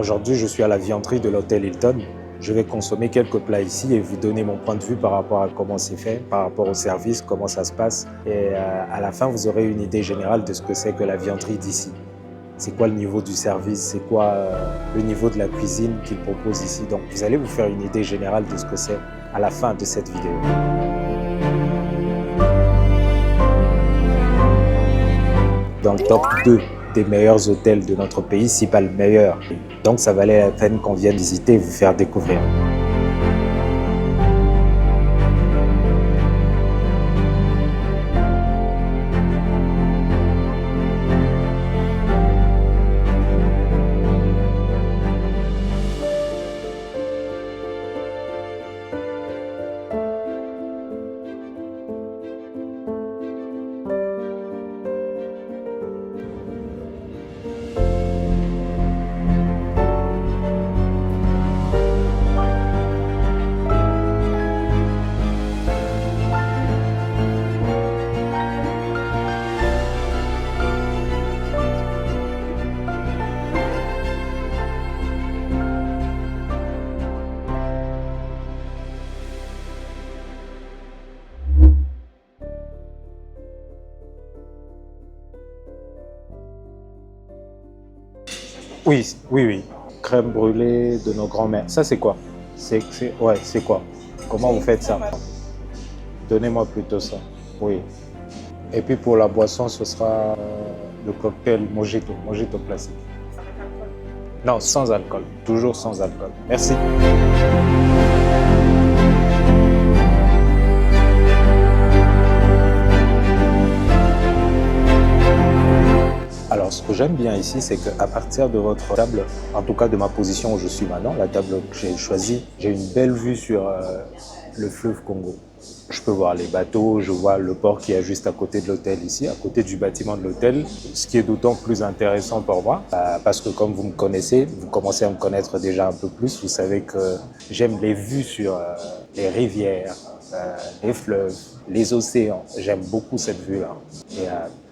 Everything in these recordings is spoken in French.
Aujourd'hui, je suis à la vianderie de l'hôtel Hilton. Je vais consommer quelques plats ici et vous donner mon point de vue par rapport à comment c'est fait, par rapport au service, comment ça se passe. Et à la fin, vous aurez une idée générale de ce que c'est que la vianderie d'ici. C'est quoi le niveau du service, c'est quoi le niveau de la cuisine qu'ils proposent ici. Donc vous allez vous faire une idée générale de ce que c'est à la fin de cette vidéo. Dans le top 2 des meilleurs hôtels de notre pays, si pas le meilleur. Donc ça valait la peine qu'on vienne visiter et vous faire découvrir. Oui, oui, oui. Crème brûlée de nos grands-mères. Ça, c'est quoi? Ouais, c'est quoi? Comment vous faites ça? Donnez-moi plutôt ça. Oui. Et puis pour la boisson, ce sera le cocktail Mojito, Mojito classique. Non, sans alcool. Toujours sans alcool. Merci. Alors, ce que j'aime bien ici, c'est qu'à partir de votre table, en tout cas de ma position où je suis maintenant, la table que j'ai choisie, j'ai une belle vue sur le fleuve Congo. Je peux voir les bateaux, je vois le port qui est juste à côté de l'hôtel ici, à côté du bâtiment de l'hôtel, ce qui est d'autant plus intéressant pour moi, parce que comme vous me connaissez, vous commencez à me connaître déjà un peu plus, vous savez que j'aime les vues sur les rivières, les fleuves, les océans. J'aime beaucoup cette vue-là. Et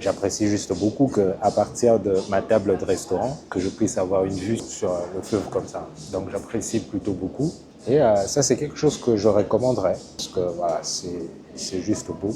j'apprécie juste beaucoup qu'à partir de ma table de restaurant, que je puisse avoir une vue sur le fleuve comme ça. Donc j'apprécie plutôt beaucoup. Et ça, c'est quelque chose que je recommanderais, parce que voilà, c'est juste beau.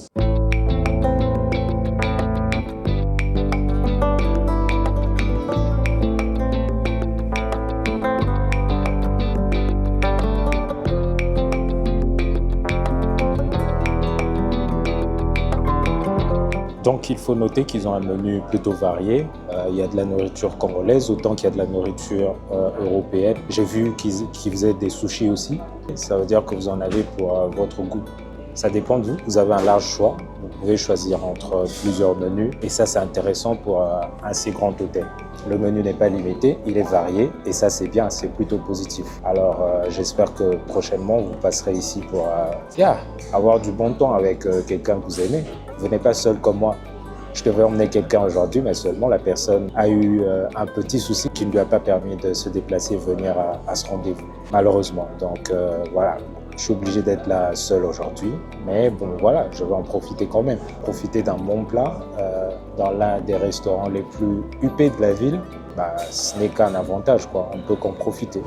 Donc il faut noter qu'ils ont un menu plutôt varié. Il y a de la nourriture congolaise autant qu'il y a de la nourriture européenne. J'ai vu qu'ils faisaient des sushis aussi. Ça veut dire que vous en avez pour votre goût. Ça dépend de vous. Vous avez un large choix. Vous pouvez choisir entre plusieurs menus. Et ça, c'est intéressant pour un si grand hôtel. Le menu n'est pas limité, il est varié. Et ça, c'est bien, c'est plutôt positif. Alors, j'espère que prochainement, vous passerez ici pour avoir du bon temps avec quelqu'un que vous aimez. Vous n'êtes pas seul comme moi. Je devais emmener quelqu'un aujourd'hui, mais seulement la personne a eu un petit souci qui ne lui a pas permis de se déplacer et venir à ce rendez-vous, malheureusement. Donc voilà, je suis obligé d'être là seul aujourd'hui. Mais bon, voilà, je vais en profiter quand même. Profiter d'un bon plat dans l'un des restaurants les plus huppés de la ville, ce n'est qu'un avantage, quoi. On ne peut qu'en profiter.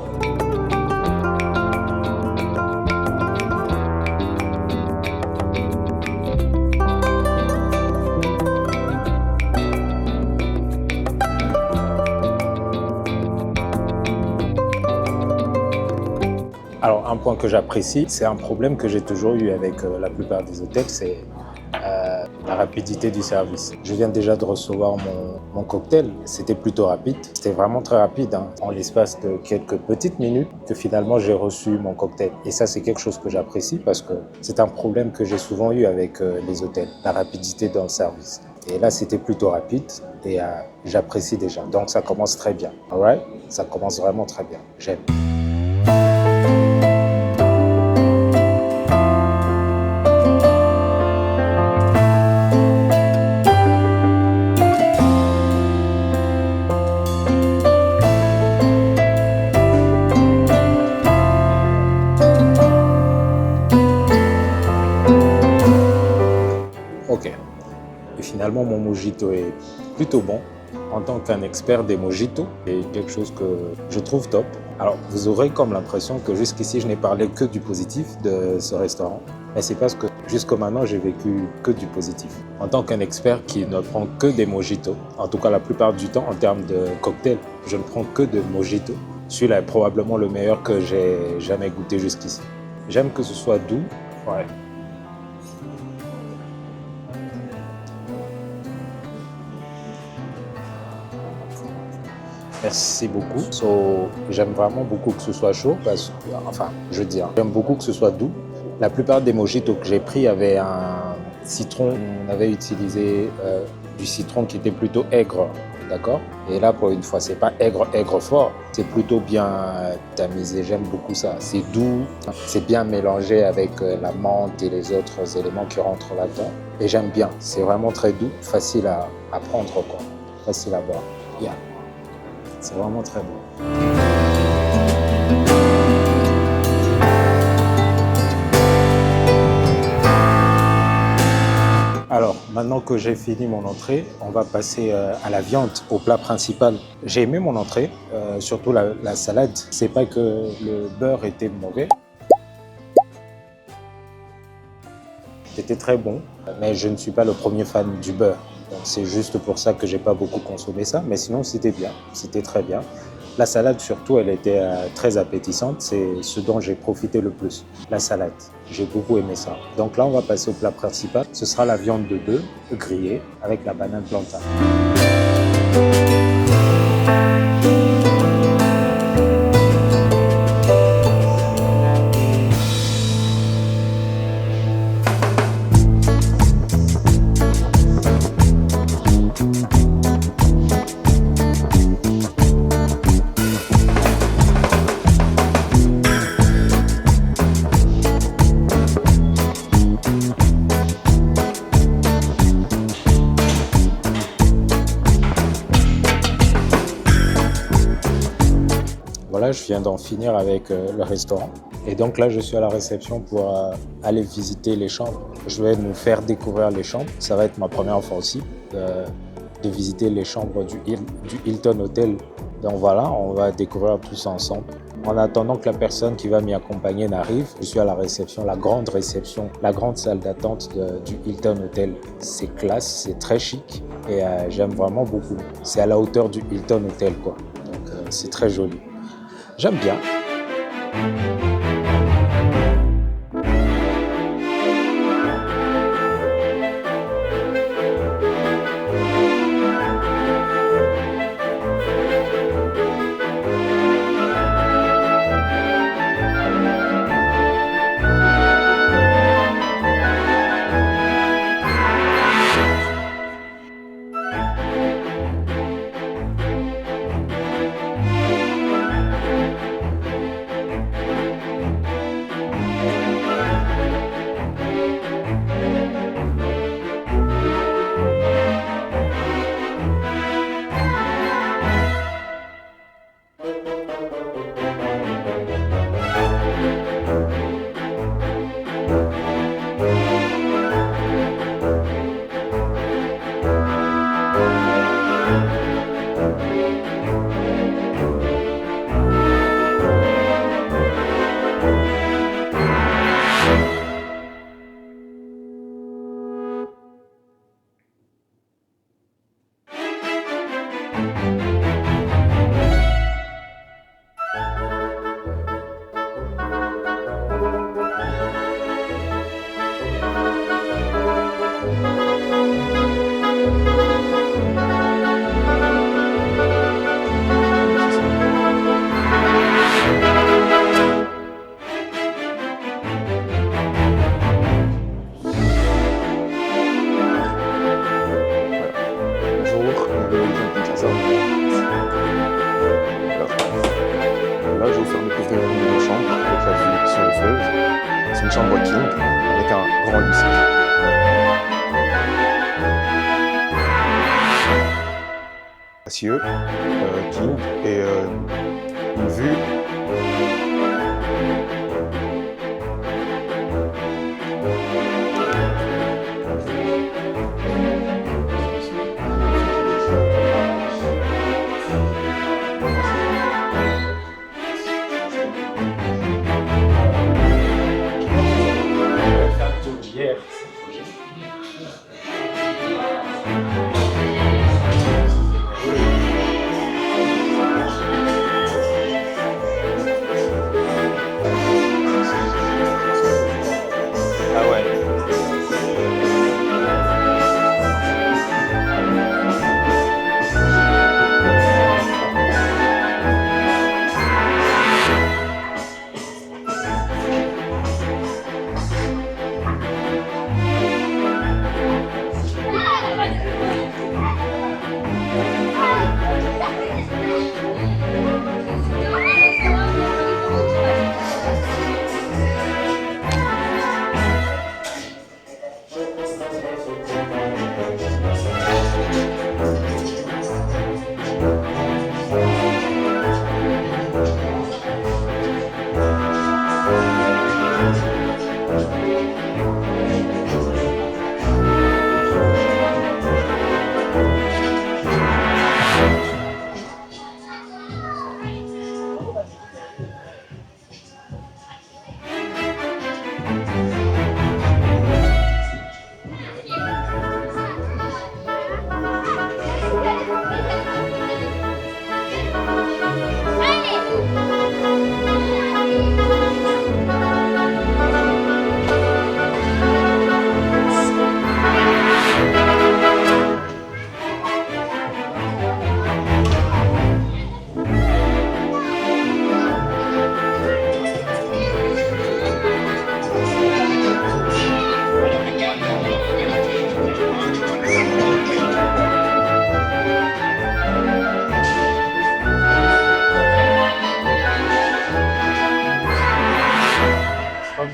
Alors, un point que j'apprécie, c'est un problème que j'ai toujours eu avec la plupart des hôtels, c'est la rapidité du service. Je viens déjà de recevoir mon cocktail, c'était plutôt rapide, c'était vraiment très rapide, hein. En l'espace de quelques petites minutes que finalement j'ai reçu mon cocktail. Et ça, c'est quelque chose que j'apprécie parce que c'est un problème que j'ai souvent eu avec les hôtels, la rapidité dans le service. Et là, c'était plutôt rapide et j'apprécie déjà. Donc, ça commence très bien. Alright? Ça commence vraiment très bien. J'aime. Ok. Et finalement, mon mojito est plutôt bon. en tant qu'un expert des mojitos, c'est quelque chose que je trouve top. Alors, vous aurez comme l'impression que jusqu'ici, je n'ai parlé que du positif de ce restaurant. Mais c'est parce que jusqu'à maintenant, j'ai vécu que du positif. En tant qu'un expert qui ne prend que des mojitos, en tout cas la plupart du temps en termes de cocktail, je ne prends que de mojitos. Celui-là est probablement le meilleur que j'ai jamais goûté jusqu'ici. J'aime que ce soit doux. Ouais. Merci beaucoup. J'aime vraiment beaucoup que ce soit chaud, j'aime beaucoup que ce soit doux. La plupart des mojitos que j'ai pris avaient un citron. On avait utilisé du citron qui était plutôt aigre, d'accord? Et là, pour une fois, c'est pas aigre, aigre fort. C'est plutôt bien tamisé. J'aime beaucoup ça. C'est doux, c'est bien mélangé avec la menthe et les autres éléments qui rentrent là-dedans. Et j'aime bien. C'est vraiment très doux, facile à prendre, quoi. Facile à boire. Yeah. C'est vraiment très bon. Alors, maintenant que j'ai fini mon entrée, on va passer à la viande, au plat principal. J'ai aimé mon entrée, surtout la salade. C'est pas que le beurre était mauvais. C'était très bon, mais je ne suis pas le premier fan du beurre. C'est juste pour ça que j'ai pas beaucoup consommé ça, mais sinon c'était bien, c'était très bien. La salade surtout, elle était très appétissante, c'est ce dont j'ai profité le plus, la salade. J'ai beaucoup aimé ça. Donc là, on va passer au plat principal. Ce sera la viande de bœuf grillée avec la banane plantain. Voilà, je viens d'en finir avec le restaurant. Et donc là, je suis à la réception pour aller visiter les chambres. Je vais nous faire découvrir les chambres. Ça va être ma première fois aussi de visiter les chambres du Hilton Hotel. Donc voilà, on va découvrir tout ça ensemble. En attendant que la personne qui va m'y accompagner n'arrive, je suis à la réception, la grande salle d'attente du Hilton Hotel. C'est classe, c'est très chic et j'aime vraiment beaucoup. C'est à la hauteur du Hilton Hotel, quoi. Donc c'est très joli. J'aime bien. C'est une chambre king avec un grand lit. Spacieux, king et une vue.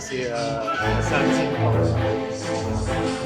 c'est assez intime quand même.